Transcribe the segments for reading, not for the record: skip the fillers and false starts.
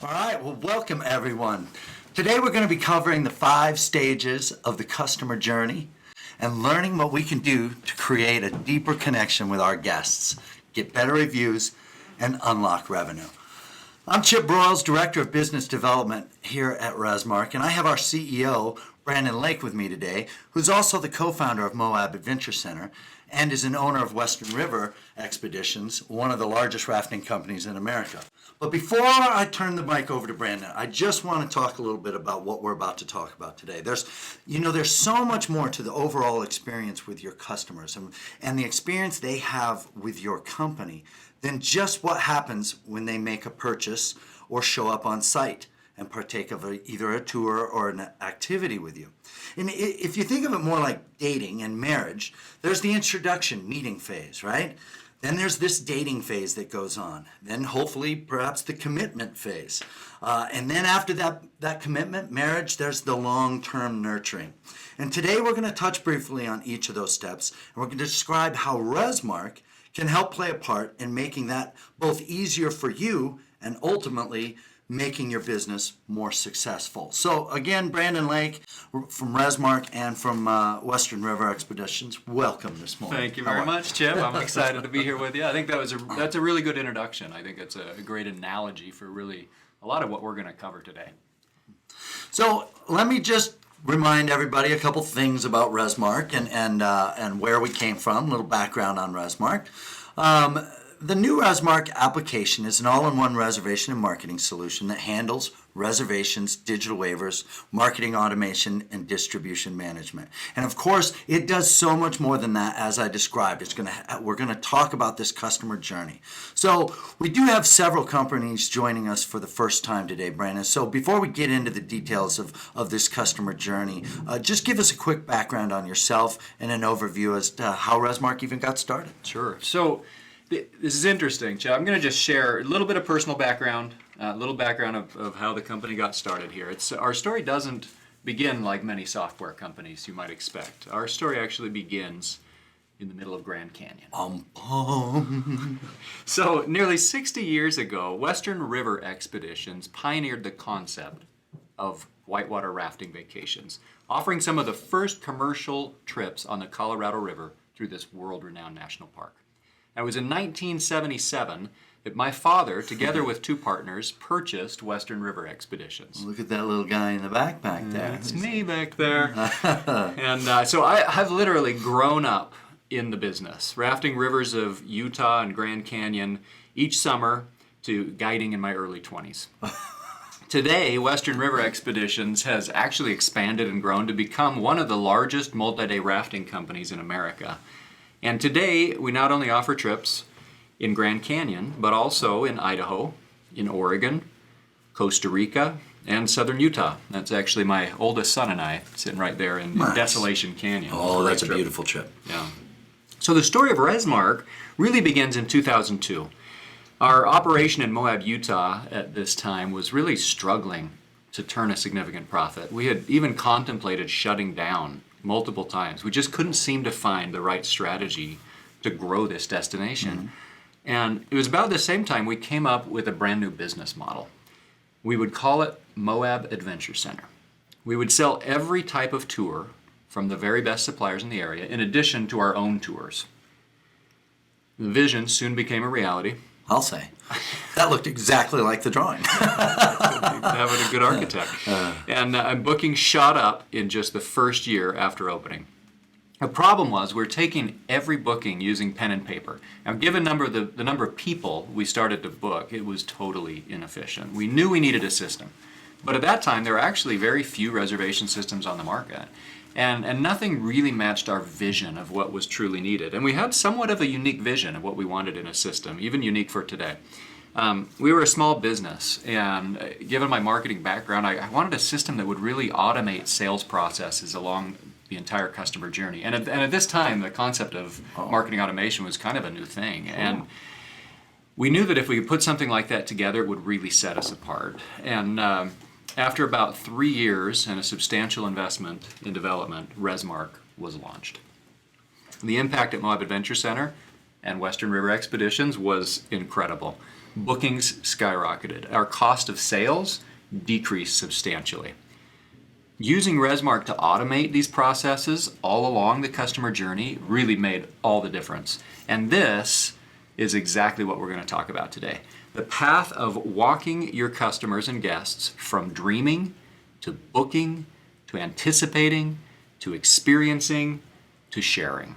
All right, well, welcome everyone. Today we're going to be covering the 5 stages of the customer journey and learning what we can do to create a deeper connection with our guests, get better reviews, and unlock revenue. I'm Chip Broyles, Director of Business Development here at Resmark, and I have our CEO, Brandon Lake, with me today, who's also the co-founder of Moab Adventure Center and is an owner of Western River Expeditions, one of the largest rafting companies in America. But before I turn the mic over to Brandon, I just want to talk a little bit about what we're about to talk about today. There's so much more to the overall experience with your customers and the experience they have with your company than just what happens when they make a purchase or show up on site and partake of either a tour or an activity with you. And if you think of it more like dating and marriage, there's the introduction meeting phase, right? Then there's this dating phase that goes on. Then hopefully perhaps the commitment phase. And then after that commitment, marriage, there's the long-term nurturing. And today we're going to touch briefly on each of those steps. And we're going to describe how Resmark can help play a part in making that both easier for you and ultimately making your business more successful. So again, Brandon Lake from Resmark and from Western River Expeditions, welcome this morning. Thank you very much, Chip. I'm excited to be here with you. I think that's a really good introduction. I think it's a great analogy for really a lot of what we're going to cover today. So let me just remind everybody a couple things about Resmark and where we came from, a little background on Resmark. The new Resmark application is an all-in-one reservation and marketing solution that handles reservations, digital waivers, marketing automation, and distribution management. And of course, it does so much more than that, as I described. We're going to talk about this customer journey. So we do have several companies joining us for the first time today, Brandon. So before we get into the details of this customer journey, just give us a quick background on yourself and an overview as to how Resmark even got started. Sure. So this is interesting, Chip. I'm going to just share a little bit of personal background, a little background of how the company got started here. Our story doesn't begin like many software companies you might expect. Our story actually begins in the middle of Grand Canyon. So nearly 60 years ago, Western River Expeditions pioneered the concept of whitewater rafting vacations, offering some of the first commercial trips on the Colorado River through this world-renowned national park. It was in 1977 that my father, together with 2 partners, purchased Western River Expeditions. Look at that little guy in the backpack there. That's me back there. And so I've literally grown up in the business, rafting rivers of Utah and Grand Canyon each summer to guiding in my early 20s. Today, Western River Expeditions has actually expanded and grown to become one of the largest multi-day rafting companies in America. And today, we not only offer trips in Grand Canyon, but also in Idaho, in Oregon, Costa Rica, and southern Utah. That's actually my oldest son and I, sitting right there in Desolation Canyon. Oh, that's a beautiful trip. Yeah. So the story of Resmark really begins in 2002. Our operation in Moab, Utah at this time was really struggling to turn a significant profit. We had even contemplated shutting down multiple times. We just couldn't seem to find the right strategy to grow this destination. Mm-hmm. And it was about the same time we came up with a brand new business model. We would call it Moab Adventure Center. We would sell every type of tour from the very best suppliers in the area, in addition to our own tours. The vision soon became a reality. I'll say. That looked exactly like the drawing. Having a good architect. And booking shot up in just the first year after opening. The problem was we're taking every booking using pen and paper. Now, given the number of people we started to book, it was totally inefficient. We knew we needed a system. But at that time, there were actually very few reservation systems on the market. And nothing really matched our vision of what was truly needed. And we had somewhat of a unique vision of what we wanted in a system, even unique for today. We were a small business, and given my marketing background, I wanted a system that would really automate sales processes along the entire customer journey. And at this time, the concept of marketing automation was kind of a new thing. And we knew that if we could put something like that together, it would really set us apart. And after about 3 years and a substantial investment in development, Resmark was launched. The impact at Moab Adventure Center and Western River Expeditions was incredible. bookings skyrocketed. Our cost of sales decreased substantially. Using ResMark to automate these processes all along the customer journey really made all the difference. And this is exactly what we're going to talk about today. The path of walking your customers and guests from dreaming to booking to anticipating to experiencing to sharing.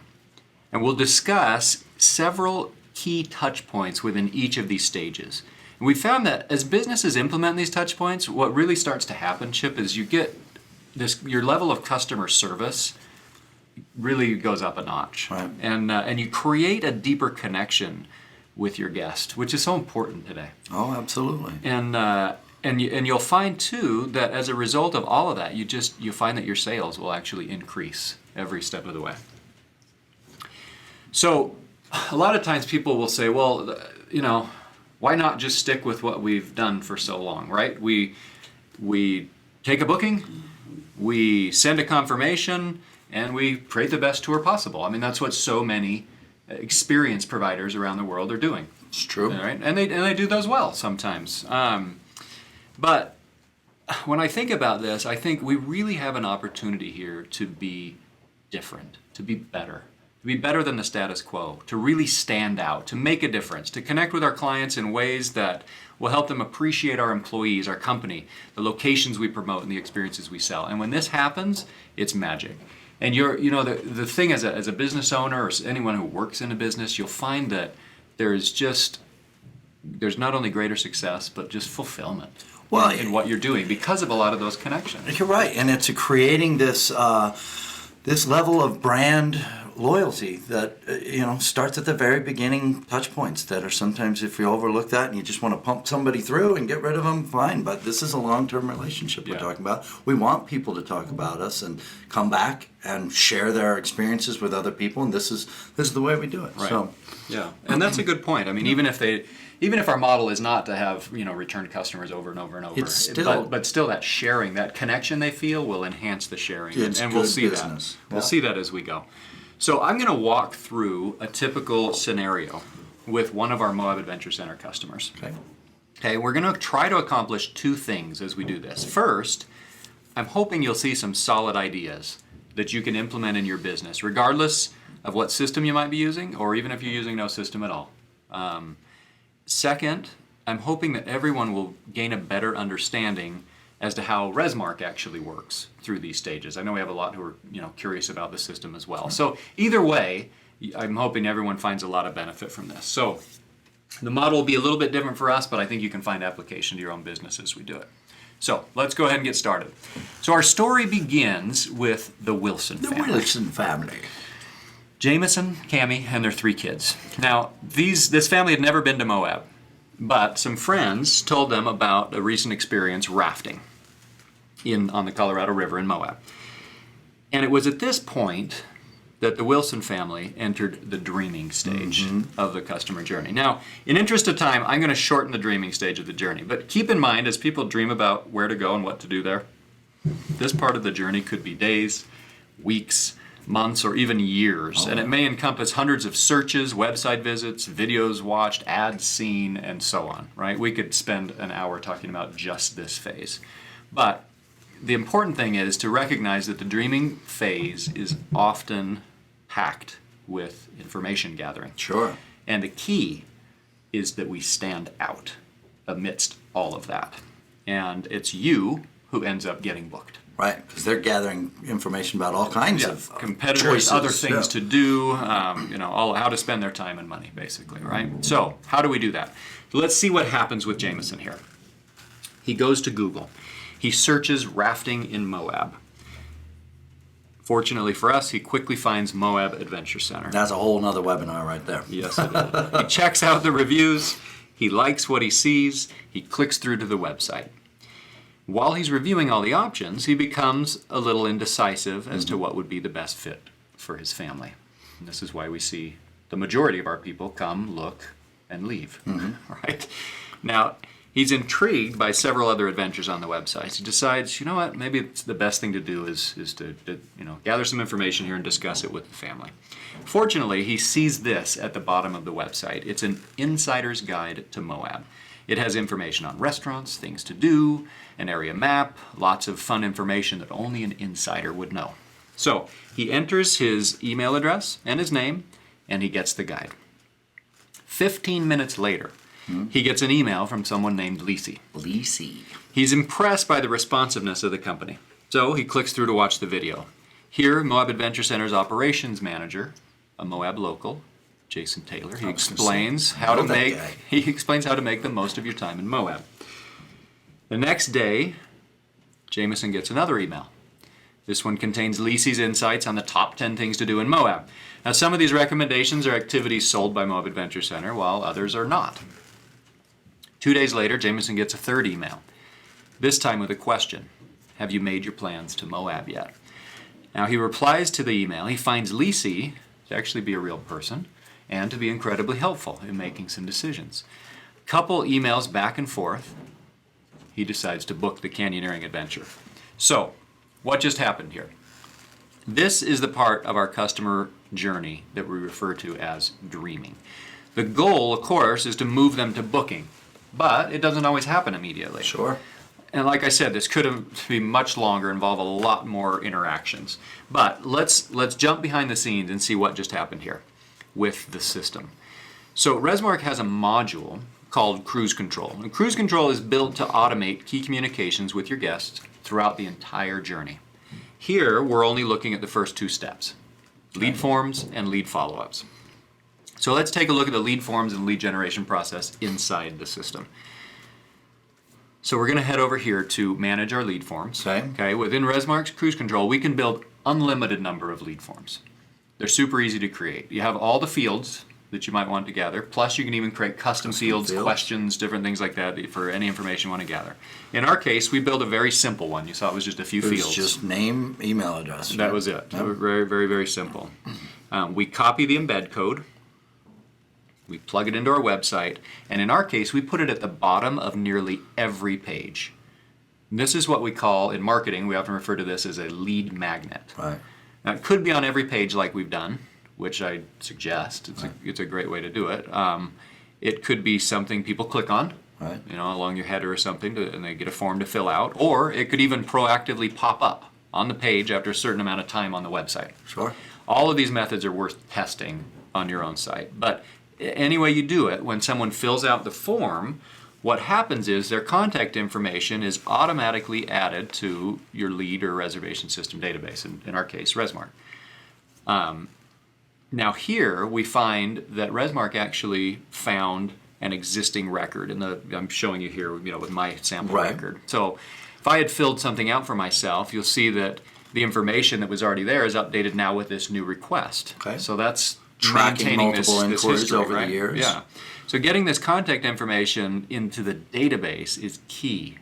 And we'll discuss several key touch points within each of these stages. And we found that as businesses implement these touch points, what really starts to happen, Chip, is you get your level of customer service really goes up a notch. Right. And you create a deeper connection with your guest, which is so important today. Oh, absolutely. And you'll find too that as a result of all of that, you find that your sales will actually increase every step of the way. So a lot of times people will say, well, why not just stick with what we've done for so long, right? We take a booking, we send a confirmation, and we create the best tour possible. I mean, that's what so many experience providers around the world are doing. It's true. Right? And they do those well sometimes. But when I think about this, I think we really have an opportunity here to be different, to be better than the status quo, to really stand out, to make a difference, to connect with our clients in ways that will help them appreciate our employees, our company, the locations we promote, and the experiences we sell. And when this happens, it's magic. And the thing as a business owner or anyone who works in a business, you'll find that there's not only greater success, but just fulfillment in what you're doing because of a lot of those connections. You're right, and it's creating this level of brand loyalty that starts at the very beginning touch points that are sometimes, if you overlook that and you just want to pump somebody through and get rid of them, fine, but this is a long-term relationship we're talking about. We want people to talk about us and come back and share their experiences with other people, and this is the way we do it. Right. So yeah, and that's a good point. I mean, even if our model is not to have return customers over and over and over, it's still, but still that sharing, that connection they feel will enhance the sharing, and we'll see business. that. We'll see that as we go. So I'm going to walk through a typical scenario with one of our Moab Adventure Center customers. Okay, we're going to try to accomplish two things as we do this. First, I'm hoping you'll see some solid ideas that you can implement in your business, regardless of what system you might be using, or even if you're using no system at all. Second, I'm hoping that everyone will gain a better understanding as to how ResMark actually works through these stages. I know we have a lot who are curious about the system as well. So either way, I'm hoping everyone finds a lot of benefit from this. So the model will be a little bit different for us, but I think you can find application to your own business as we do it. So let's go ahead and get started. So our story begins with the Wilson family. The Wilson family. Jameson, Cammie, and their 3 kids. Now, this family had never been to Moab, but some friends told them about a recent experience rafting on the Colorado River in Moab. And it was at this point that the Wilson family entered the dreaming stage of the customer journey. Now, in interest of time, I'm going to shorten the dreaming stage of the journey, but keep in mind as people dream about where to go and what to do there, this part of the journey could be days, weeks, months, or even years, and it may encompass hundreds of searches, website visits, videos watched, ads seen, and so on, right? We could spend an hour talking about just this phase. But the important thing is to recognize that the dreaming phase is often packed with information gathering. Sure. And the key is that we stand out amidst all of that. And it's you who ends up getting booked. Right, because they're gathering information about all kinds of competitors, choices, other things to do, all how to spend their time and money, basically, right? So how do we do that? Let's see what happens with Jameson here. He goes to Google. He searches rafting in Moab. Fortunately for us, he quickly finds Moab Adventure Center. That's a whole nother webinar right there. Yes, it is. He checks out the reviews. He likes what he sees. He clicks through to the website. While he's reviewing all the options, he becomes a little indecisive as to what would be the best fit for his family. And this is why we see the majority of our people come, look, and leave. Right? Now, He's intrigued by several other adventures on the website. He decides, you know what, maybe it's the best thing to do is to gather some information here and discuss it with the family. Fortunately, he sees this at the bottom of the website. It's an insider's guide to Moab. It has information on restaurants, things to do, an area map, lots of fun information that only an insider would know. So he enters his email address and his name, and he gets the guide. 15 minutes later, he gets an email from someone named Lisi. Lisi. He's impressed by the responsiveness of the company, so he clicks through to watch the video. Here, Moab Adventure Center's operations manager, a Moab local, Jason Taylor, he explains how to make the most of your time in Moab. The next day, Jameson gets another email. This one contains Lisi's insights on the top 10 things to do in Moab. Now, some of these recommendations are activities sold by Moab Adventure Center, while others are not. 2 days later, Jameson gets a third email, this time with a question. Have you made your plans to Moab yet? Now, he replies to the email. He finds Lisi to actually be a real person and to be incredibly helpful in making some decisions. Couple emails back and forth, he decides to book the canyoneering adventure. So, what just happened here? This is the part of our customer journey that we refer to as dreaming. The goal, of course, is to move them to booking, but it doesn't always happen immediately. Sure. And like I said, this could be much longer, involve a lot more interactions. But let's jump behind the scenes and see what just happened here with the system. So Resmark has a module called Cruise Control. And Cruise Control is built to automate key communications with your guests throughout the entire journey. Here, we're only looking at the first two steps, lead forms and lead follow-ups. So let's take a look at the lead forms and lead generation process inside the system. So we're going to head over here to manage our lead forms. Okay. Within Resmark's Cruise Control, we can build unlimited number of lead forms. They're super easy to create. You have all the fields that you might want to gather, plus you can even create custom fields, questions, different things like that for any information you want to gather. In our case, we built a very simple one. You saw it was just a few fields. It was just name, email address. That was it. Yep. Very, very, very simple. We copy the embed code. We plug it into our website, and in our case, we put it at the bottom of nearly every page. And this is what we call, in marketing, we often refer to this as a lead magnet. Right. Now, it could be on every page like we've done, which I suggest. It's a great way to do it. It could be something people click on, right, along your header or something, and they get a form to fill out. Or it could even proactively pop up on the page after a certain amount of time on the website. Sure. All of these methods are worth testing on your own site. But any way you do it, when someone fills out the form, what happens is their contact information is automatically added to your lead or reservation system database, in our case, Resmark. Now here we find that Resmark actually found an existing record, I'm showing you here, with my sample record. So if I had filled something out for myself, you'll see that the information that was already there is updated now with this new request. Okay. So that's tracking maintaining multiple this inquiries history, over right? the years. Yeah. So getting this contact information into the database is key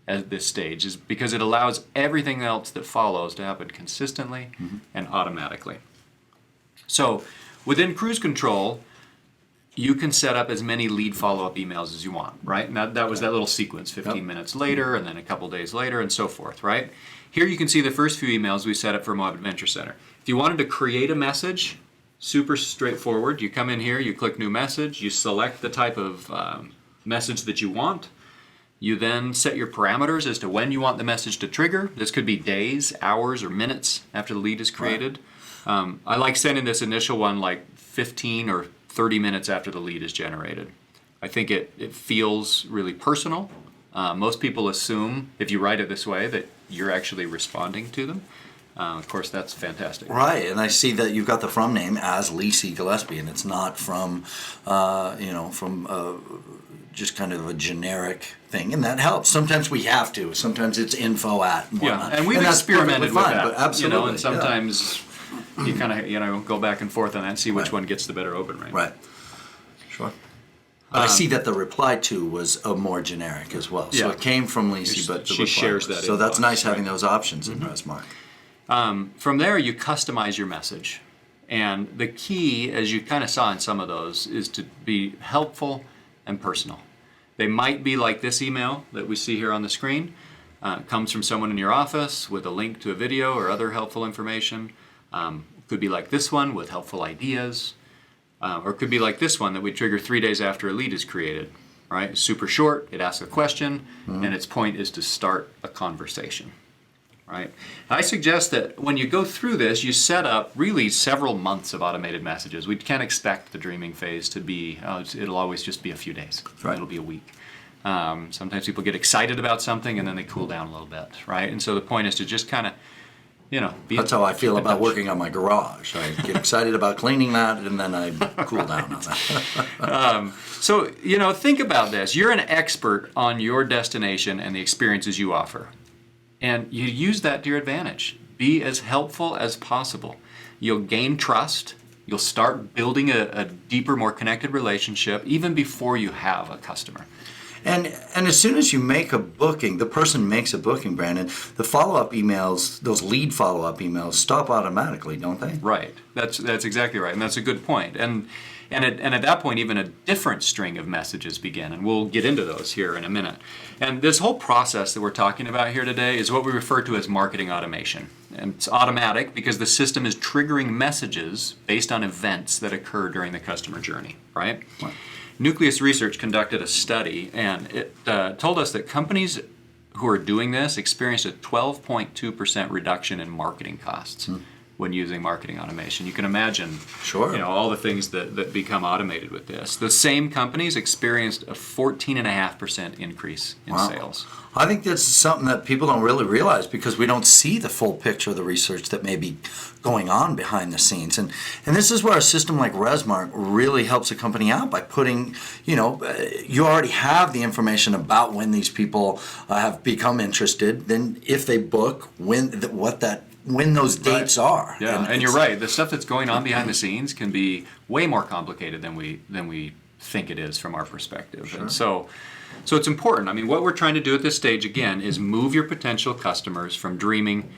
at this stage, is because it allows everything else that follows to happen consistently and automatically. So within Cruise Control, you can set up as many lead follow-up emails as you want, right? And that was that little sequence, 15 minutes later, and then a couple days later, and so forth, right? Here you can see the first few emails we set up for Moab Adventure Center. If you wanted to create a message, super straightforward. You come in here, you click New Message, you select the type of message that you want. You then set your parameters as to when you want the message to trigger. This could be days, hours, or minutes after the lead is created. I like sending this initial one like 15 or 30 minutes after the lead is generated. I think it feels really personal. Most people assume, if you write it this way, that you're actually responding to them. Of course, that's fantastic. Right, and I see that you've got the from name as Lisi Gillespie, and it's not from, just kind of a generic thing, and that helps. Sometimes we have to. Sometimes it's info at and whatnot. Yeah, and we've experimented with that. But absolutely, and sometimes you kind of, go back and forth on that and see which one gets the better open rate. Right. Sure. But I see that the reply to was a more generic as well. So it came from Lisi, but the she shares that. So that's nice having those options in Resmark. From there, you customize your message. And the key, as you kind of saw in some of those, is to be helpful and personal. They might be like this email that we see here on the screen. It comes from someone in your office with a link to a video or other helpful information. Could be like this one with helpful ideas. Or it could be like this one that we trigger 3 days after a lead is created. Right? Super short, it asks a question, and its point is to start a conversation. Right? I suggest that when you go through this, you set up really several months of automated messages. We can't expect the dreaming phase to be, it'll always just be a few days. Right. It'll be a week. Sometimes people get excited about something and then they cool down a little bit, right? And so the point is to just kind of, That's how I feel about working on my garage. I get excited about cleaning that, and then I cool down on that. So, think about this. You're an expert on your destination and the experiences you offer. And you use that to your advantage. Be as helpful as possible. You'll gain trust. You'll start building a deeper, more connected relationship even before you have a customer. And as soon as you make a booking, the person makes a booking, Brandon, the follow-up emails, those lead follow-up emails, stop automatically, don't they? Right. That's exactly right, and that's a good point. And at that point, even a different string of messages begin, and we'll get into those here in a minute. And this whole process that we're talking about here today is what we refer to as marketing automation. And it's automatic because the system is triggering messages based on events that occur during the customer journey, right? Nucleus Research conducted a study, and it told us that companies who are doing this experienced a 12.2% reduction in marketing costs when using marketing automation. You can imagine all the things that become automated with this. The same companies experienced a 14.5% increase in sales. I think that's something that people don't really realize because we don't see the full picture of the research that may be going on behind the scenes. And this is where a system like ResMark really helps a company out by putting, you already have the information about when these people have become interested, then if they book, when those dates are. Yeah, and you're right. The stuff that's going on behind the scenes can be way more complicated than we think it is from our perspective. Sure. And so it's important. I mean, what we're trying to do at this stage, again, is move your potential customers from dreaming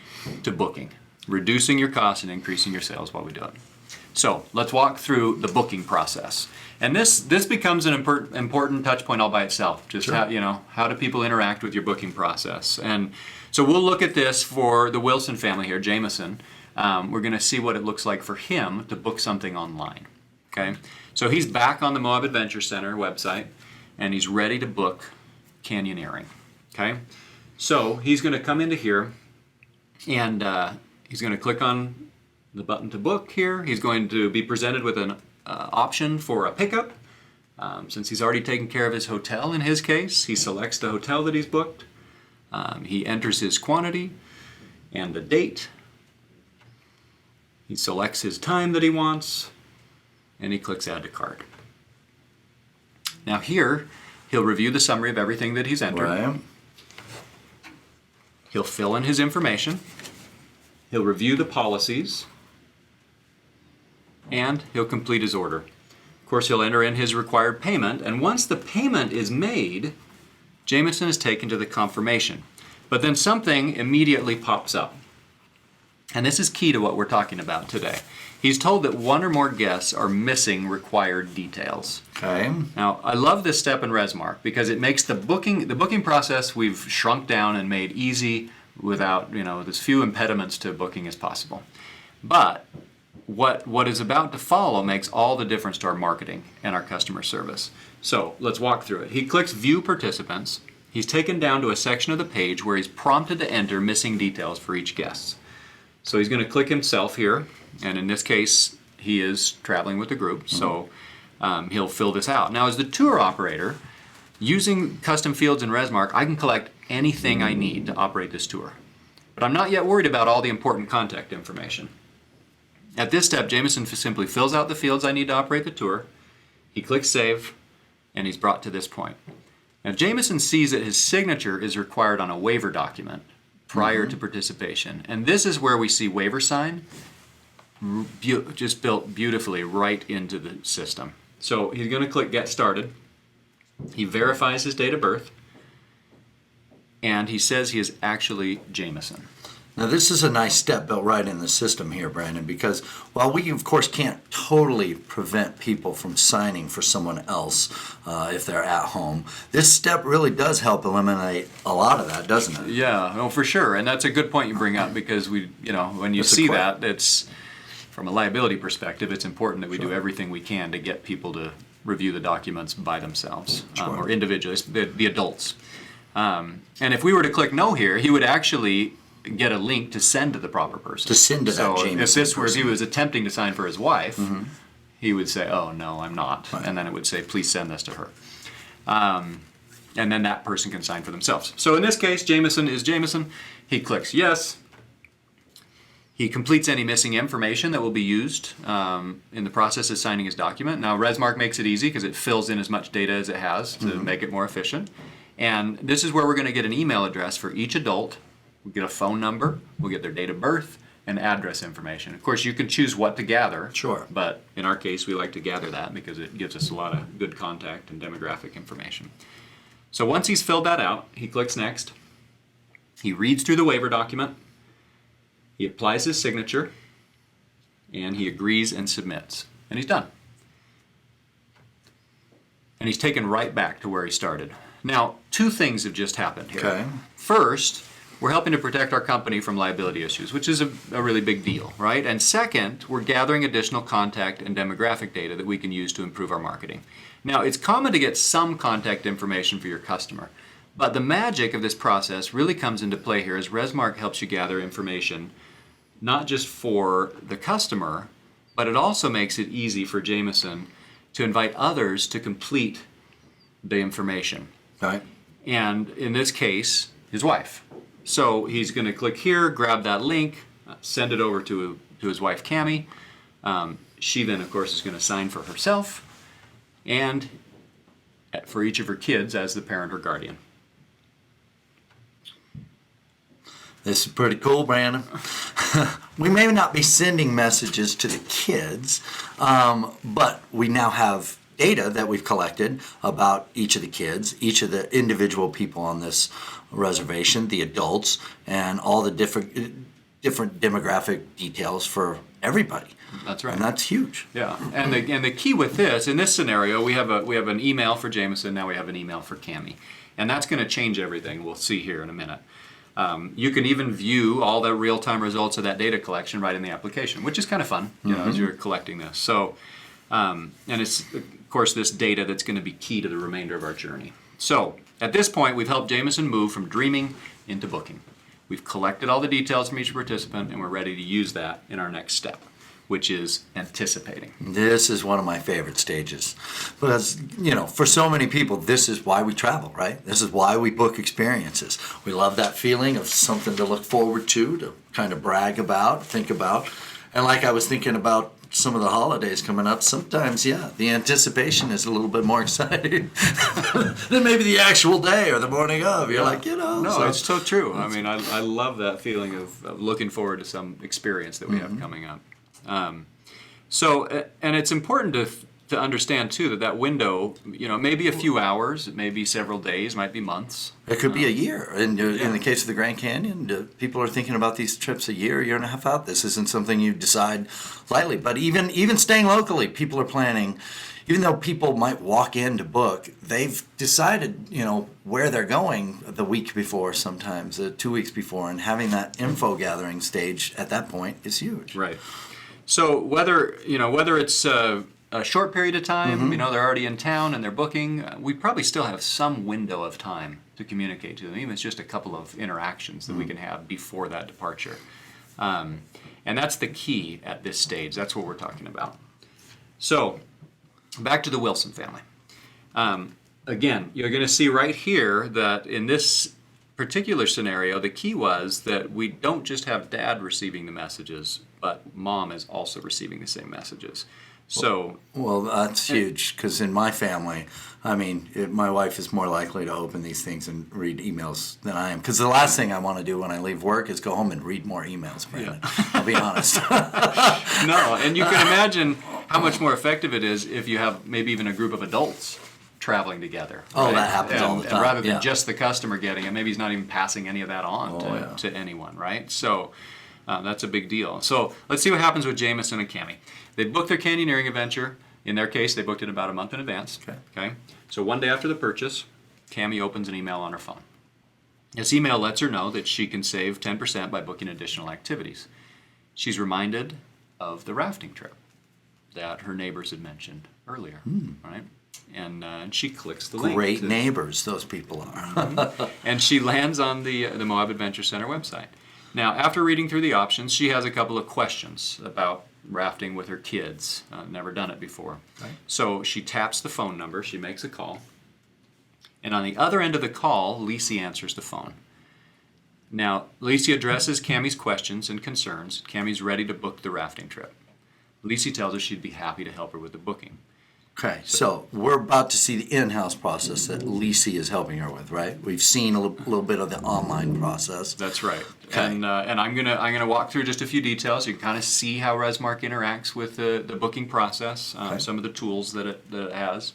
to booking, reducing your costs and increasing your sales while we do it. So let's walk through the booking process. And this becomes an important touch point all by itself. Just how do people interact with your booking process? And so we'll look at this for the Wilson family here, Jameson. We're going to see what it looks like for him to book something online. Okay, so he's back on the Moab Adventure Center website, and he's ready to book canyoneering. Okay, so he's going to come into here, and he's going to click on the button to book here. He's going to be presented with an option for a pickup. Since he's already taken care of his hotel in his case, he selects the hotel that he's booked. He enters his quantity and the date. He selects his time that he wants, and he clicks Add to Cart. Now here, he'll review the summary of everything that he's entered. Right. He'll fill in his information. He'll review the policies. And he'll complete his order. Of course, he'll enter in his required payment, and once the payment is made, Jameson is taken to the confirmation. But then something immediately pops up. And this is key to what we're talking about today. He's told that one or more guests are missing required details. Okay. Now, I love this step in ResMark because it makes the booking process we've shrunk down and made easy without, as few impediments to booking as possible. But what is about to follow makes all the difference to our marketing and our customer service. So let's walk through it. He clicks View Participants. He's taken down to a section of the page where he's prompted to enter missing details for each guest. So he's going to click himself here, and in this case, he is traveling with the group, so he'll fill this out. Now, as the tour operator, using custom fields in ResMark, I can collect anything I need to operate this tour. But I'm not yet worried about all the important contact information. At this step, Jameson simply fills out the fields I need to operate the tour. He clicks Save, and he's brought to this point. Now, Jameson sees that his signature is required on a waiver document prior to participation. And this is where we see waiver sign just built beautifully right into the system. So he's going to click Get Started. He verifies his date of birth, and he says he is actually Jameson. Now, this is a nice step built right in the system here, Brandon, because while we, of course, can't totally prevent people from signing for someone else if they're at home, this step really does help eliminate a lot of that, doesn't it? Yeah, no, for sure. And that's a good point you bring up, because when you see that, it's from a liability perspective, it's important that we do everything we can to get people to review the documents by themselves, or individually, the adults. And if we were to click no here, he would actually get a link to send to the proper person. To send to that Jameson if this were, if he person. was attempting to sign for his wife, he would say, "Oh no, I'm not," and then it would say, "Please send this to her," and then that person can sign for themselves. So in this case, Jameson is Jameson. He clicks yes. He completes any missing information that will be used in the process of signing his document. Now, ResMark makes it easy because it fills in as much data as it has to make it more efficient. And this is where we're going to get an email address for each adult. We'll get a phone number, we'll get their date of birth, and address information. Of course, you can choose what to gather. Sure. But in our case, we like to gather that because it gives us a lot of good contact and demographic information. So once he's filled that out, he clicks next. He reads through the waiver document. He applies his signature, and he agrees and submits. And he's done. And he's taken right back to where he started. Now, two things have just happened here. Okay. First, we're helping to protect our company from liability issues, which is a really big deal, right? And second, we're gathering additional contact and demographic data that we can use to improve our marketing. Now, it's common to get some contact information for your customer, but the magic of this process really comes into play here as ResMark helps you gather information not just for the customer, but it also makes it easy for Jameson to invite others to complete the information. Right. And in this case, his wife. So he's going to click here, grab that link, send it over to his wife, Cammie. She then, of course, is going to sign for herself and for each of her kids as the parent or guardian. This is pretty cool, Brandon. We may not be sending messages to the kids, but we now have data that we've collected about each of the kids, each of the individual people on this reservation, the adults, and all the different demographic details for everybody. That's right. And that's huge. Yeah, and the key with this, in this scenario, we have an email for Jameson, now we have an email for Cammie. And that's going to change everything, we'll see here in a minute. You can even view all the real-time results of that data collection right in the application, which is kind of fun, as you're collecting this. So, and it's, of course, this data that's going to be key to the remainder of our journey. So, at this point, we've helped Jameson move from dreaming into booking. We've collected all the details from each participant, and we're ready to use that in our next step, which is anticipating. This is one of my favorite stages because, for so many people, this is why we travel, right? This is why we book experiences. We love that feeling of something to look forward to kind of brag about, think about. And like I was thinking about some of the holidays coming up, sometimes, the anticipation is a little bit more exciting than maybe the actual day or the morning of. You're like, No, so it's so true. I mean, I love that feeling of looking forward to some experience that we have coming up. And it's important to understand too that window, may be a few hours, it may be several days, might be months. It could be a year. In the case of the Grand Canyon, people are thinking about these trips a year and a half out. This isn't something you decide lightly. But even staying locally, people are planning. Even though people might walk in to book, they've decided, where they're going the week before, sometimes 2 weeks before, and having that info gathering stage at that point is huge. Right. So whether it's a short period of time, they're already in town and they're booking, we probably still have some window of time to communicate to them. Even if it's just a couple of interactions that we can have before that departure. And that's the key at this stage. That's what we're talking about. So back to the Wilson family. Again, you're going to see right here that in this particular scenario, the key was that we don't just have dad receiving the messages, but mom is also receiving the same messages. So, well, that's huge because in my family, my wife is more likely to open these things and read emails than I am. Because the last thing I want to do when I leave work is go home and read more emails, Brandon. Yeah. I'll be honest. No, and you can imagine how much more effective it is if you have maybe even a group of adults traveling together. Oh, right? that happens all the And time. rather than Yeah. just the customer getting it, maybe he's not even passing any of that on Oh, to anyone, right? So that's a big deal. So let's see what happens with Jameson and Cammie. They booked their canyoneering adventure. In their case, they booked it about a month in advance. Okay. So one day after the purchase, Cammie opens an email on her phone. This email lets her know that she can save 10% by booking additional activities. She's reminded of the rafting trip that her neighbors had mentioned earlier, right? And she clicks the link. Great neighbors, those people are. And she lands on the Moab Adventure Center website. Now, after reading through the options, she has a couple of questions about rafting with her kids. Never done it before. Right. So she taps the phone number, she makes a call, and on the other end of the call, Lisi answers the phone. Now, Lisi addresses Cammie's questions and concerns. Cammie's ready to book the rafting trip. Lisi tells her she'd be happy to help her with the booking. Okay, so we're about to see the in-house process that Lisi is helping her with, right? We've seen a little bit of the online process. That's right. Okay. And I'm gonna walk through just a few details. You can kind of see how Resmark interacts with the booking process, Okay. some of the tools that it has.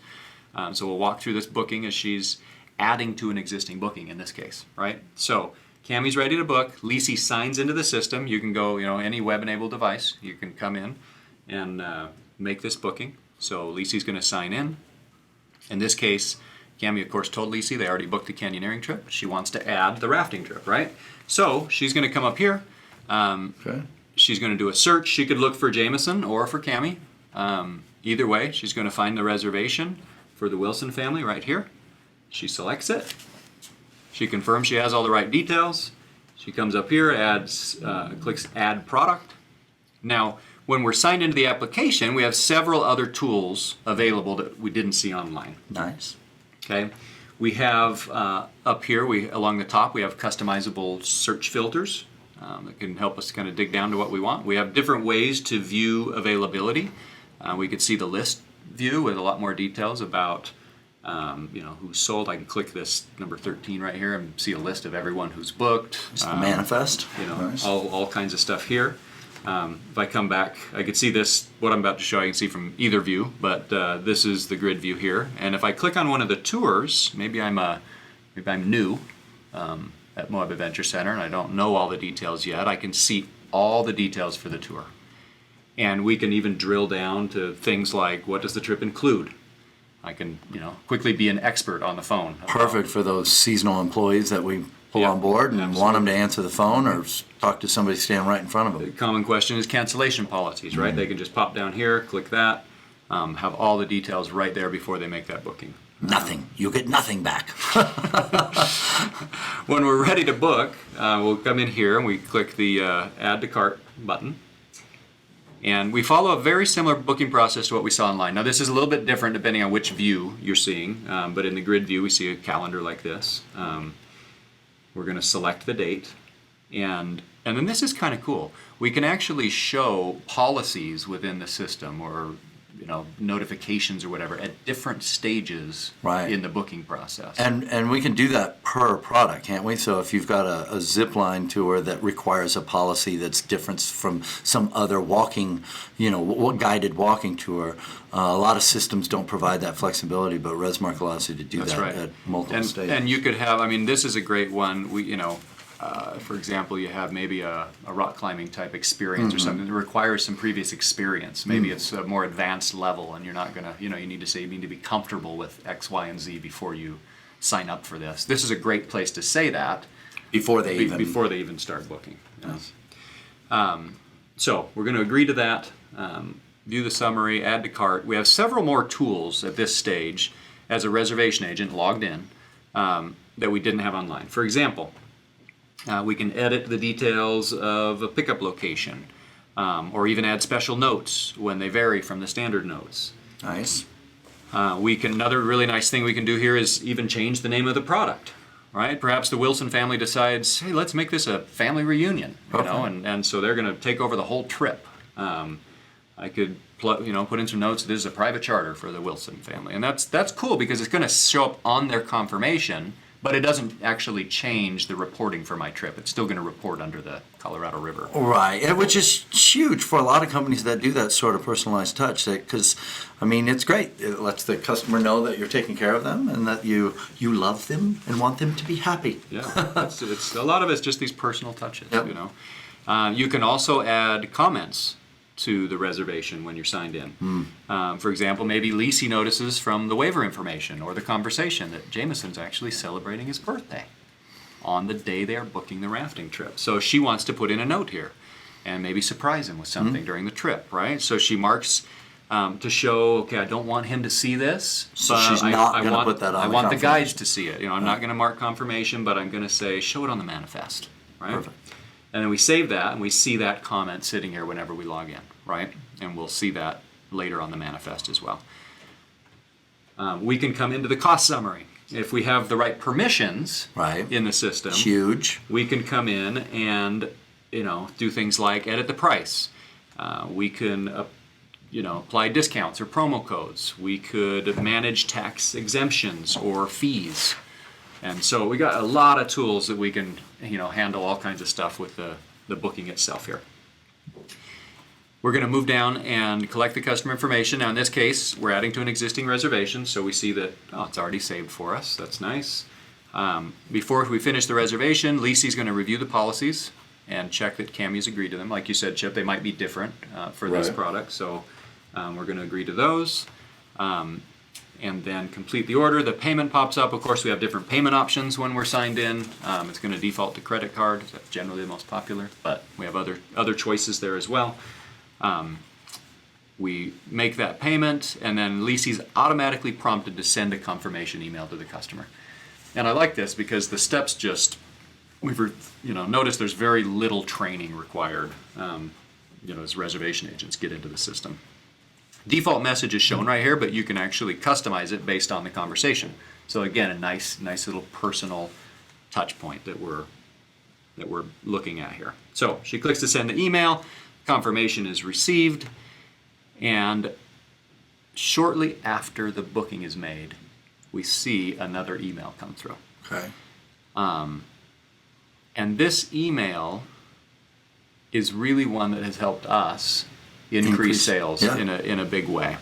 So we'll walk through this booking as she's adding to an existing booking in this case, right? So Cammie's ready to book. Lisi signs into the system. You can go, any web-enabled device. You can come in and make this booking. So Lisi's going to sign in. In this case, Cammie, of course, told Lisi they already booked the canyoneering trip. She wants to add the rafting trip, right? So she's going to come up here. Okay. She's going to do a search. She could look for Jameson or for Cammie. Either way, she's going to find the reservation for the Wilson family right here. She selects it. She confirms she has all the right details. She comes up here, clicks Add Product. Now, when we're signed into the application, we have several other tools available that we didn't see online. Nice. Okay, we have up here, along the top, we have customizable search filters that can help us kind of dig down to what we want. We have different ways to view availability. We could see the list view with a lot more details about who's sold. I can click this number 13 right here and see a list of everyone who's booked. It's the manifest. Nice. all kinds of stuff here. If I come back, I can see this, what I'm about to show, I can see from either view, but this is the grid view here. And if I click on one of the tours, maybe I'm new at Moab Adventure Center and I don't know all the details yet, I can see all the details for the tour. And we can even drill down to things like, what does the trip include? I can, quickly be an expert on the phone. Perfect for those seasonal employees that we pull Yeah, on board and absolutely. want them to answer the phone or talk to somebody standing right in front of them. Common question is cancellation policies, right? They can just pop down here, click that, have all the details right there before they make that booking. Nothing. You get nothing back. When we're ready to book, we'll come in here and we click the Add to Cart button. And we follow a very similar booking process to what we saw online. Now this is a little bit different depending on which view you're seeing, but in the grid view we see a calendar like this. We're going to select the date, and then this is kind of cool. We can actually show policies within the system or notifications or whatever at different stages Right. in the booking process. And we can do that per product, can't we? So if you've got a zip line tour that requires a policy that's different from some other walking, guided walking tour, a lot of systems don't provide that flexibility, but Resmark allows you to do That's that right. at multiple stages. And you could have, this is a great one. For example, you have maybe a rock climbing type experience or something that requires some previous experience. Maybe it's a more advanced level and you're not going to, you need to be comfortable with X, Y, and Z before you sign up for this. This is a great place to say that before they even start booking. Yes. So we're going to agree to that, view the summary, add to cart. We have several more tools at this stage as a reservation agent logged in that we didn't have online. For example, we can edit the details of a pickup location, or even add special notes when they vary from the standard notes. Nice. Another really nice thing we can do here is even change the name of the product, right? Perhaps the Wilson family decides, hey, let's make this a family reunion, and so they're going to take over the whole trip. I could put in some notes. This is a private charter for the Wilson family, and that's cool because it's going to show up on their confirmation But it doesn't actually change the reporting for my trip. It's still going to report under the Colorado River. Right, and which is huge for a lot of companies that do that sort of personalized touch. Because, I mean, it's great. It lets the customer know that you're taking care of them and that you love them and want them to be happy. Yeah, it's a lot of it's just these personal touches. Yep. You know, you can also add comments to the reservation when you're signed in. For example, maybe Lisi notices from the waiver information or the conversation that Jameson's actually celebrating his birthday on the day they are booking the rafting trip. So she wants to put in a note here and maybe surprise him with something during the trip, right? So she marks to show, okay, I don't want him to see this. So but she's not going to put that on I the want the confirmation. guides to see it. You know, I'm not going to mark confirmation, but I'm going to say, show it on the manifest, right? Perfect. And then we save that, and we see that comment sitting here whenever we log in, right? And we'll see that later on the manifest as well. We can come into the cost summary. If we have the right permissions Right. in the system, Huge. we can come in and, you know, do things like edit the price. We can, apply discounts or promo codes. We could manage tax exemptions or fees. And so we got a lot of tools that we can, handle all kinds of stuff with the booking itself here. We're going to move down and collect the customer information. Now in this case, we're adding to an existing reservation, so we see that, it's already saved for us. That's nice. Before we finish the reservation, Lisi's going to review the policies and check that Cammy's agreed to them. Like you said, Chip, they might be different for this Right. product, so we're going to agree to those. And then complete the order. The payment pops up. Of course, we have different payment options when we're signed in. It's going to default to credit card. That's generally the most popular, but we have other choices there as well. We make that payment, and then Lisi's automatically prompted to send a confirmation email to the customer. And I like this because the steps notice there's very little training required, as reservation agents get into the system. Default message is shown right here, but you can actually customize it based on the conversation. So again, a nice little personal touch point that we're looking at here. So she clicks to send the email, confirmation is received, and shortly after the booking is made, we see another email come through. Okay. And this email is really one that has helped us increase sales yeah. in a big way.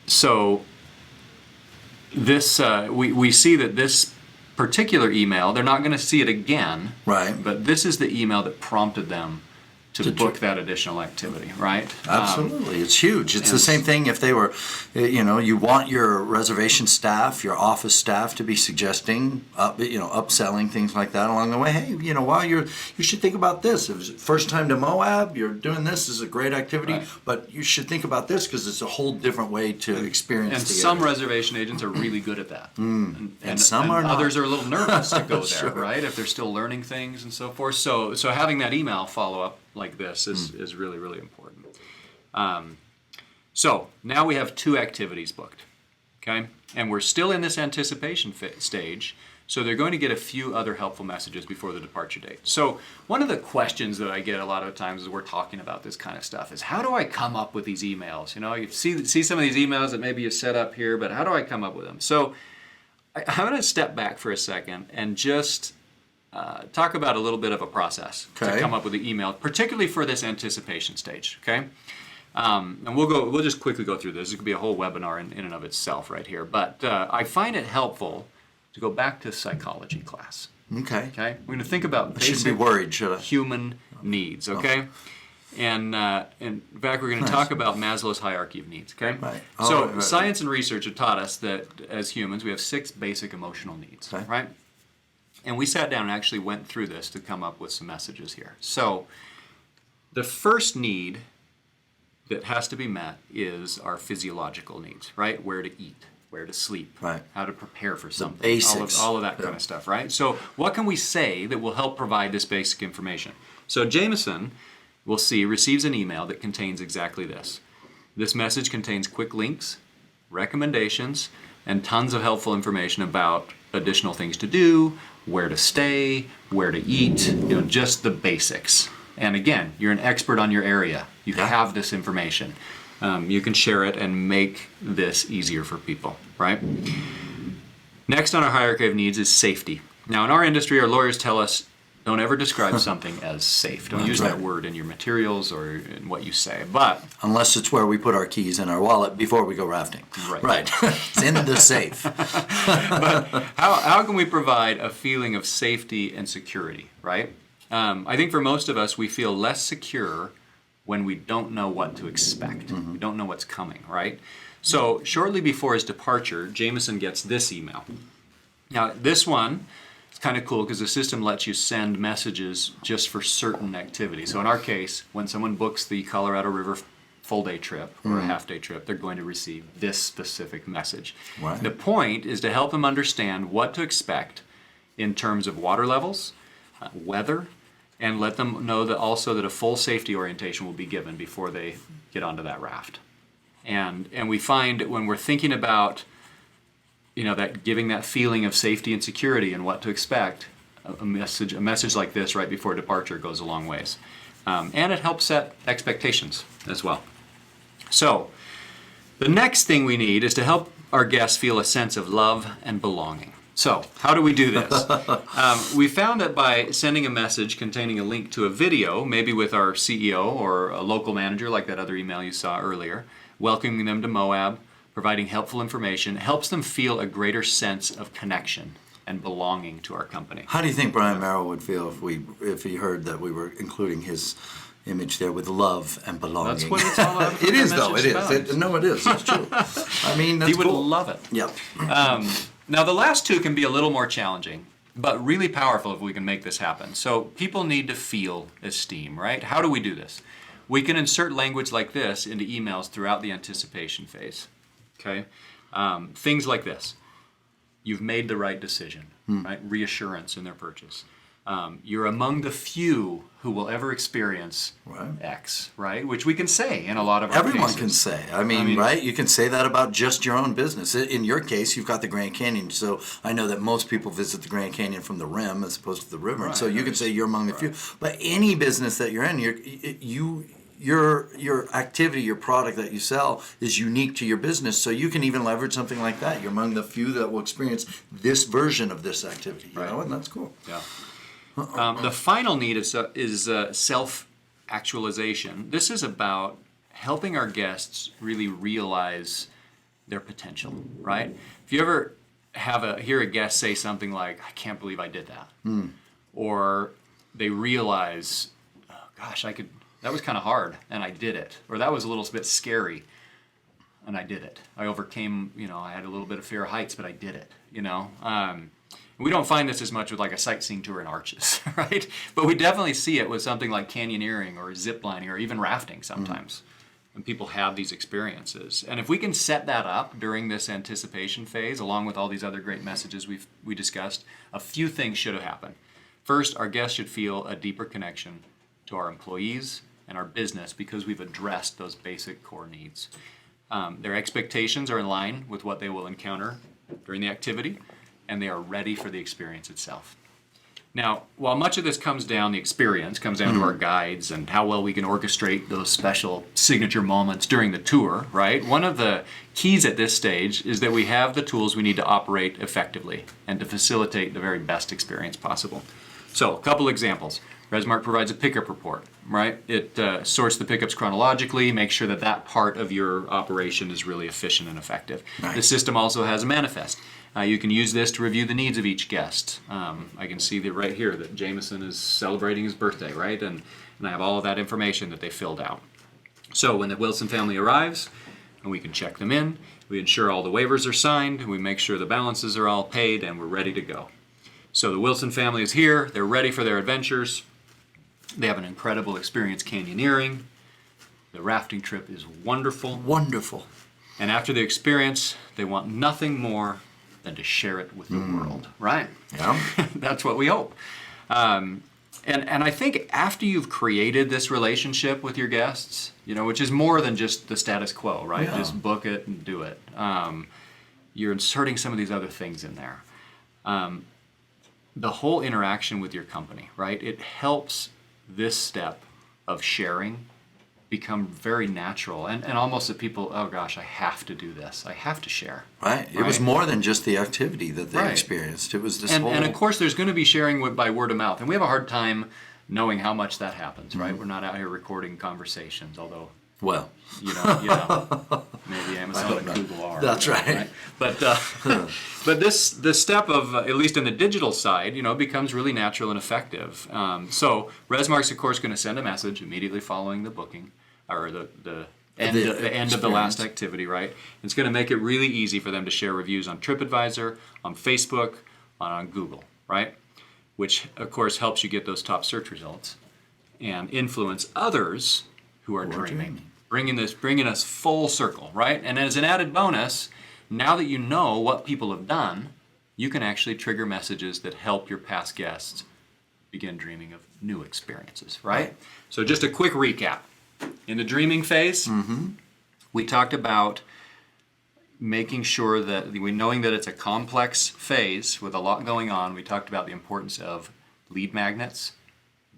So this we see that this particular email, they're not going to see it again, Right. but this is the email that prompted them to book that additional activity, right? Absolutely, it's huge. It's the and- same thing if they were, you want your reservation staff, your office staff to be suggesting, upselling things like that along the way. Hey, while you should think about this. If it's first time to Moab, you're doing this is a great activity, Right. but you should think about this because it's a whole different way to experience. And the some area. reservation agents are really good at that. And some are not. Others are a little nervous to go there, Sure. right? If they're still learning things and so forth. So having that email follow up like this is really, really important. So now we have 2 activities booked, okay? And we're still in this anticipation stage, so they're going to get a few other helpful messages before the departure date. So one of the questions that I get a lot of times as we're talking about this kind of stuff is, how do I come up with these emails? You see some of these emails that maybe you set up here, but how do I come up with them? So I'm going to step back for a second and just talk about a little bit of a process to Okay. come up with the email, particularly for this anticipation stage, okay? And we'll just quickly go through this. It could be a whole webinar in and of itself right here. But I find it helpful to go back to psychology class, Okay. okay? We're going to think about I shouldn't be basic worried, should I? human needs, okay? And in fact, we're going to talk about Maslow's hierarchy of needs, okay? Right. So Right. science and research have taught us that as humans, we have 6 basic emotional needs, Okay. right? And we sat down and actually went through this to come up with some messages here. So the first need that has to be met is our physiological needs, right? Where to eat, where to sleep, Right. how to prepare for something, basics. all of that kind of stuff, right? So what can we say that will help provide this basic information? So Jameson, we'll see, receives an email that contains exactly this. This message contains quick links, recommendations, and tons of helpful information about additional things to do, where to stay, where to eat, just the basics. And again, you're an expert on your area. You have this information. You can share it and make this easier for people, right? Next on our hierarchy of needs is safety. Now, in our industry, our lawyers tell us, don't ever describe something as safe. Don't use that word in your materials or in what you say. But unless it's where we put our keys in our wallet before we go rafting. Right. It's in the safe. But how can we provide a feeling of safety and security, right? I think for most of us, we feel less secure when we don't know what to expect. We don't know what's coming, right? So shortly before his departure, Jameson gets this email. Now, this one, it's kind of cool because the system lets you send messages just for certain activities. So in our case, when someone books the Colorado River full day trip or a half day trip, they're going to receive this specific message. Right. The point is to help them understand what to expect in terms of water levels, weather, and let them know that also that a full safety orientation will be given before they get onto that raft. And we find when we're thinking about that giving that feeling of safety and security and what to expect, a message like this right before departure goes a long ways. And it helps set expectations as well. So the next thing we need is to help our guests feel a sense of love and belonging. So how do we do this? We found that by sending a message containing a link to a video, maybe with our CEO or a local manager like that other email you saw earlier, welcoming them to Moab, providing helpful information, helps them feel a greater sense of connection and belonging to our company. How do you think Brian Merrill would feel if he heard that we were including his image there with love and belonging? That's what it's all about. It is, though. It is. No, it is. It's true. I mean, that's He would cool. love it. Yep. Now, the last two can be a little more challenging, but really powerful if we can make this happen. So people need to feel esteem, right? How do we do this? We can insert language like this into emails throughout the anticipation phase. Okay, things like this: you've made the right decision, right? Reassurance in their purchase. You're among the few who will ever experience X, right? Which we can say in a lot of our Everyone cases. can say. I mean, right? You can say that about just your own business. In your case, you've got the Grand Canyon, so I know that most people visit the Grand Canyon from the rim as opposed to the river. Right, so you can say you're among the few. But any business that you're in, your activity, your product that you sell is unique to your business, so you can even leverage something like that. You're among the few that will experience this version of this activity, you know, and that's cool. Yeah. The final need is self-actualization. This is about helping our guests really realize their potential, right? If you ever hear a guest say something like, "I can't believe I did that," or they realize, "Oh, gosh, that was kind of hard, and I did it," or "that was a little bit scary, and I did it. I overcame, I had a little bit of fear of heights, but I did it," We don't find this as much with like a sightseeing tour in Arches, right? But we definitely see it with something like canyoneering or ziplining or even rafting sometimes. When people have these experiences. And if we can set that up during this anticipation phase, along with all these other great messages we discussed, a few things should have happened. First, our guests should feel a deeper connection to our employees and our business because we've addressed those basic core needs. Their expectations are in line with what they will encounter during the activity, and they are ready for the experience itself. Now, while much of this comes down to our guides and how well we can orchestrate those special signature moments during the tour, right? One of the keys at this stage is that we have the tools we need to operate effectively and to facilitate the very best experience possible. So, a couple examples. Resmark provides a pickup report, right? It sorts the pickups chronologically, makes sure that part of your operation is really efficient and effective. Nice. The system also has a manifest. You can use this to review the needs of each guest. I can see that right here that Jameson is celebrating his birthday, right? And I have all of that information that they filled out. So when the Wilson family arrives, and we can check them in, we ensure all the waivers are signed, we make sure the balances are all paid, and we're ready to go. So the Wilson family is here, they're ready for their adventures. They have an incredible experience canyoneering. The rafting trip is wonderful. Wonderful. And after the experience, they want nothing more than to share it with the world, right? Yeah. That's what we hope. And I think after you've created this relationship with your guests, which is more than just the status quo, right? Yeah. Just book it and do it. You're inserting some of these other things in there. The whole interaction with your company, right? It helps this step of sharing become very natural and almost that people, oh gosh, I have to do this. I have to share. Right. It was more than just the activity that they Right. experienced. It was this And, whole... and of course, there's going to be sharing by word of mouth. And we have a hard time knowing how much that happens, right? We're not out here recording conversations, although, Well, maybe Amazon and Google are. That's right. But this step of, at least in the digital side, becomes really natural and effective. So Resmark's, of course, going to send a message immediately following the booking, or the end of the last activity, right? It's going to make it really easy for them to share reviews on TripAdvisor, on Facebook, on Google, right? Which, of course, helps you get those top search results and influence others who are dreaming. Bringing us full circle, right? And as an added bonus, now that you know what people have done, you can actually trigger messages that help your past guests begin dreaming of new experiences, right? So just a quick recap. In the dreaming phase, we talked about making sure that knowing that it's a complex phase with a lot going on. We talked about the importance of lead magnets,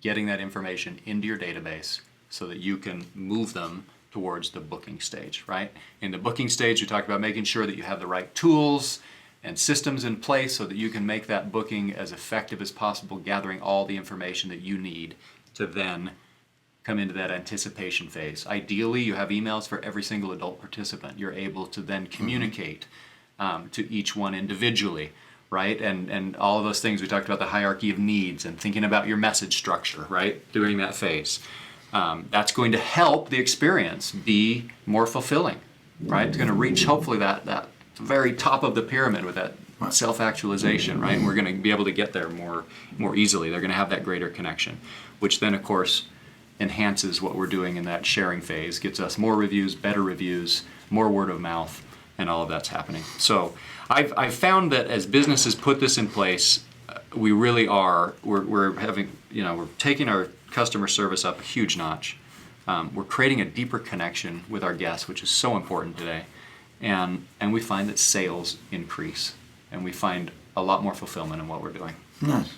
getting that information into your database so that you can move them towards the booking stage, right? In the booking stage, we talked about making sure that you have the right tools and systems in place so that you can make that booking as effective as possible, gathering all the information that you need to then come into that anticipation phase. Ideally, you have emails for every single adult participant. You're able to then communicate to each one individually, right? And all of those things, we talked about the hierarchy of needs and thinking about your message structure, right, during that phase. That's going to help the experience be more fulfilling, right? It's going to reach, hopefully, that very top of the pyramid with that self-actualization, right? And we're going to be able to get there more easily. They're going to have that greater connection, which then, of course, enhances what we're doing in that sharing phase, gets us more reviews, better reviews, more word of mouth, and all of that's happening. So I've found that as businesses put this in place, we really are, we're having, we're taking our customer service up a huge notch. We're creating a deeper connection with our guests, which is so important today. And we find that sales increase, and we find a lot more fulfillment in what we're doing. Nice.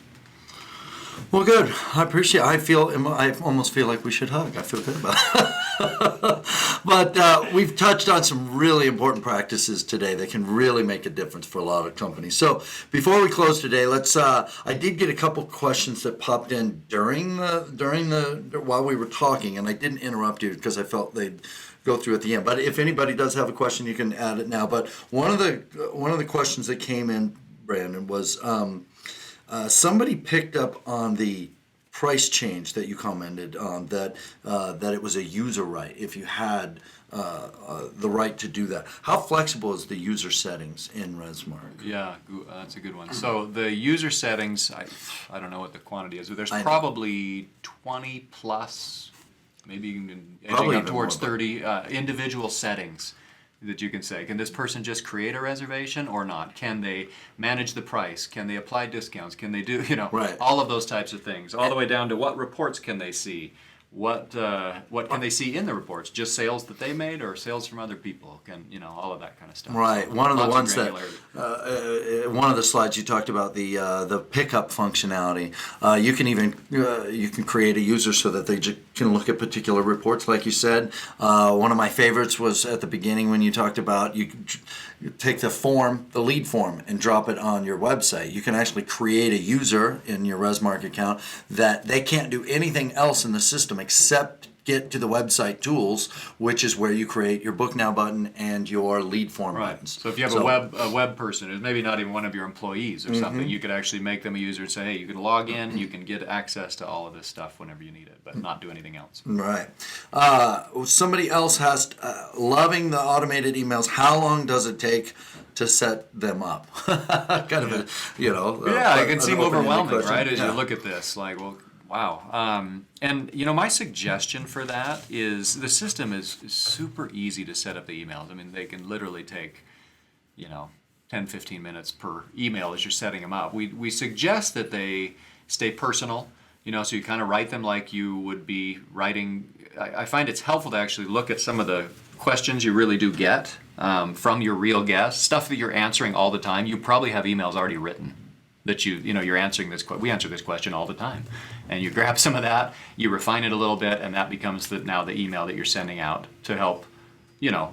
Well, good. I appreciate it. I almost feel like we should hug. I feel good about it. But we've touched on some really important practices today that can really make a difference for a lot of companies. So before we close today, I did get a couple questions that popped in during the while we were talking, and I didn't interrupt you because I felt they'd go through at the end. But if anybody does have a question, you can add it now. But one of the questions that came in, Brandon, was somebody picked up on the price change that you commented on, that it was a user right if you had the right to do that. How flexible is the user settings in Resmark? Yeah, that's a good one. So the user settings, I don't know what the quantity is, but there's probably 20 plus, maybe even edging up towards 30 individual settings that you can say. Can this person just create a reservation or not? Can they manage the price? Can they apply discounts? Can they do, Right. all of those types of things, all the way down to what reports can they see? What can they see in the reports? Just sales that they made or sales from other people? Can, all of that kind of stuff. Right. So One of the lots ones granularity. one of the slides you talked about the pickup functionality. You can even you can create a user so that they can look at particular reports, like you said. One of my favorites was at the beginning when you talked about you take the lead form, and drop it on your website. You can actually create a user in your Resmark account that they can't do anything else in the system except get to the website tools, which is where you create your Book Now button and your lead form buttons. So if you have a web person who's maybe not even one of your employees or something, you could actually make them a user and say, hey, you can log in, you can get access to all of this stuff whenever you need it, but not do anything else. Right. Somebody else has loving the automated emails. How long does it take to set them up? Kind of it can seem overwhelming, right? As you look at this, like, well, wow. And my suggestion for that is the system is super easy to set up the emails. I mean, they can literally take, 10, 15 minutes per email as you're setting them up. We suggest that they stay personal, so you kind of write them like you would be writing. I find it's helpful to actually look at some of the questions you really do get from your real guests, stuff that you're answering all the time. You probably have emails already written that you're answering this. We answer this question all the time, and you grab some of that, you refine it a little bit, and that becomes now the email that you're sending out to help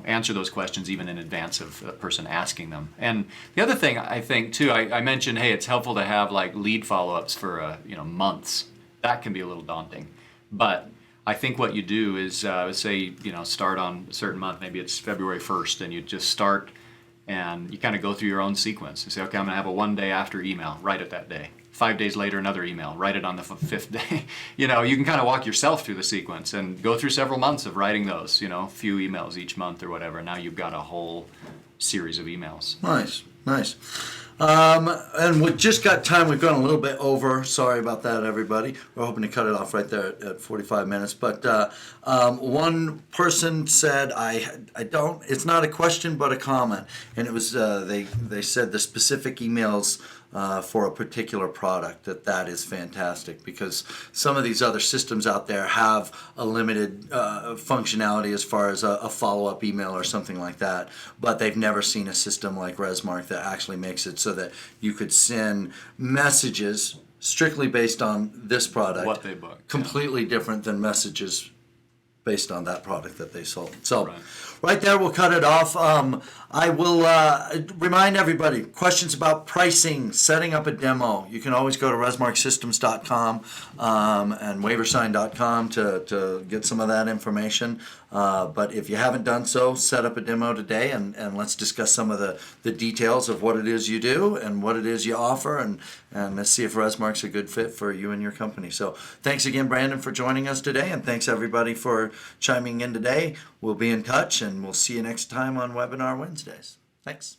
answer those questions even in advance of a person asking them. And the other thing I think too, I mentioned, hey, it's helpful to have like lead follow-ups for months. That can be a little daunting, but I think what you do is say start on a certain month, maybe it's February 1st, and you just start and you kind of go through your own sequence. You say, okay, I'm going to have a 1 day after email, write it that day. 5 days later, another email, write it on the fifth day. You can kind of walk yourself through the sequence and go through several months of writing those, few emails each month or whatever. Now you've got a whole series of emails. Nice. And we just got time. We've gone a little bit over. Sorry about that, everybody. We're hoping to cut it off right there at 45 minutes. But one person said, I don't, it's not a question, but a comment. And it was, they said the specific emails for a particular product, that is fantastic, because some of these other systems out there have a limited functionality as far as a follow-up email or something like that, but they've never seen a system like Resmark that actually makes it so that you could send messages strictly based on this product, what they booked, completely different than messages based on that product that they sold. So Right. right there, we'll cut it off. I will remind everybody, questions about pricing, setting up a demo. You can always go to resmarksystems.com and waversign.com to get some of that information. But if you haven't done so, set up a demo today, and let's discuss some of the details of what it is you do and what it is you offer, and let's see if Resmark's a good fit for you and your company. So thanks again, Brandon, for joining us today, and thanks everybody for chiming in today. We'll be in touch, and we'll see you next time on Webinar Wednesdays. Thanks.